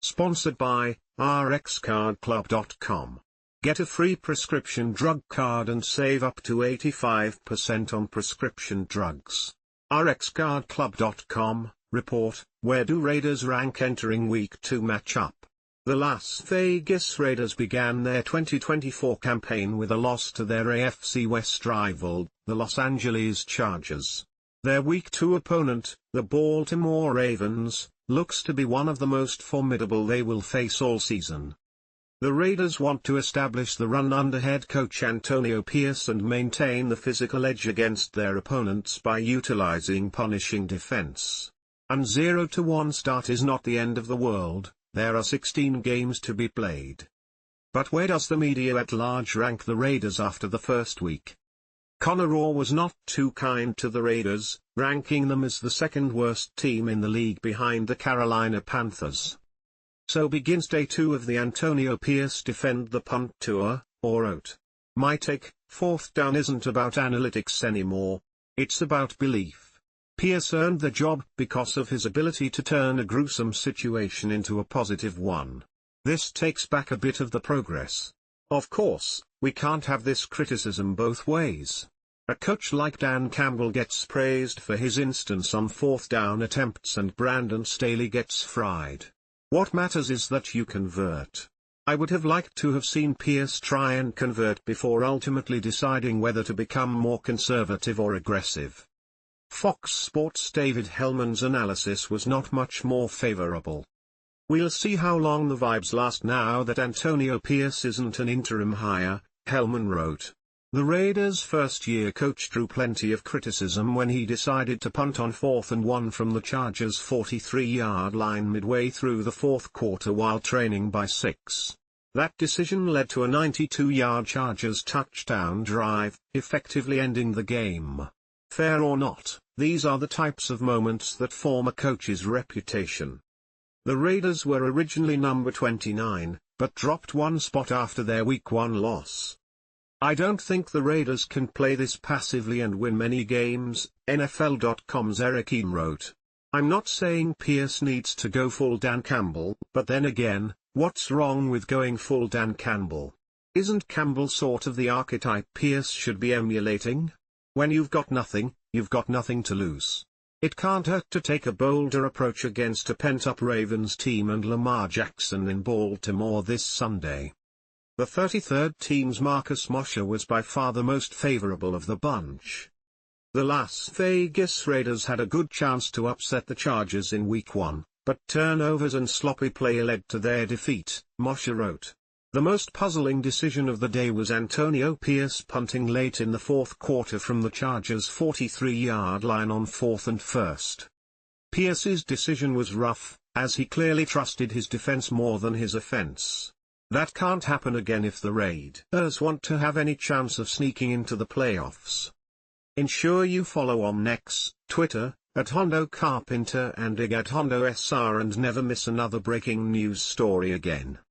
Sponsored by RxCardClub.com. Get a free prescription drug card and save up to 85% on prescription drugs. RxCardClub.com, report, where do Raiders rank entering Week 2 matchup? The Las Vegas Raiders began their 2024 campaign with a loss to their AFC West rival, the Los Angeles Chargers. Their Week 2 opponent, the Baltimore Ravens, looks to be one of the most formidable they will face all season. The Raiders want to establish the run under head coach Antonio Pierce and maintain the physical edge against their opponents by utilizing punishing defense. An 0-1 start is not the end of the world. There are 16 games to be played. But where does the media at large rank the Raiders after the first week? Connor Orr was not too kind to the Raiders, ranking them as the second worst team in the league behind the Carolina Panthers. So begins day 2 of the Antonio Pierce Defend the Punt Tour. Orr wrote, "My take, fourth down isn't about analytics anymore. It's about belief." Pierce earned the job because of his ability to turn a gruesome situation into a positive one. This takes back a bit of the progress. Of course, we can't have this criticism both ways. A coach like Dan Campbell gets praised for his instance on fourth down attempts and Brandon Staley gets fried. What matters is that you convert. I would have liked to have seen Pierce try and convert before ultimately deciding whether to become more conservative or aggressive. Fox Sports' David Hellman's analysis was not much more favorable. "We'll see how long the vibes last now that Antonio Pierce isn't an interim hire," Hellman wrote. The Raiders' first-year coach drew plenty of criticism when he decided to punt on 4th and 1 from the Chargers' 43-yard line midway through the fourth quarter while trailing by 6. That decision led to a 92-yard Chargers touchdown drive, effectively ending the game. Fair or not, these are the types of moments that form a coach's reputation. The Raiders were originally number 29, but dropped one spot after their Week 1 loss. "I don't think the Raiders can play this passively and win many games," NFL.com's Eric Eaton wrote. "I'm not saying Pierce needs to go full Dan Campbell, but then again, what's wrong with going full Dan Campbell? Isn't Campbell sort of the archetype Pierce should be emulating? When you've got nothing to lose. It can't hurt to take a bolder approach against a pent-up Ravens team and Lamar Jackson in Baltimore this Sunday." The 33rd team's Marcus Mosher was by far the most favorable of the bunch. The Las Vegas Raiders had a good chance to upset the Chargers in Week 1, but turnovers and sloppy play led to their defeat, Mosher wrote. The most puzzling decision of the day was Antonio Pierce punting late in the fourth quarter from the Chargers' 43-yard line on 4th and 1. Pierce's decision was rough, as he clearly trusted his defense more than his offense. That can't happen again if the Raiders want to have any chance of sneaking into the playoffs. Ensure you follow on X, Twitter, @Hondo Carpenter and IG @HondoSR and never miss another breaking news story again.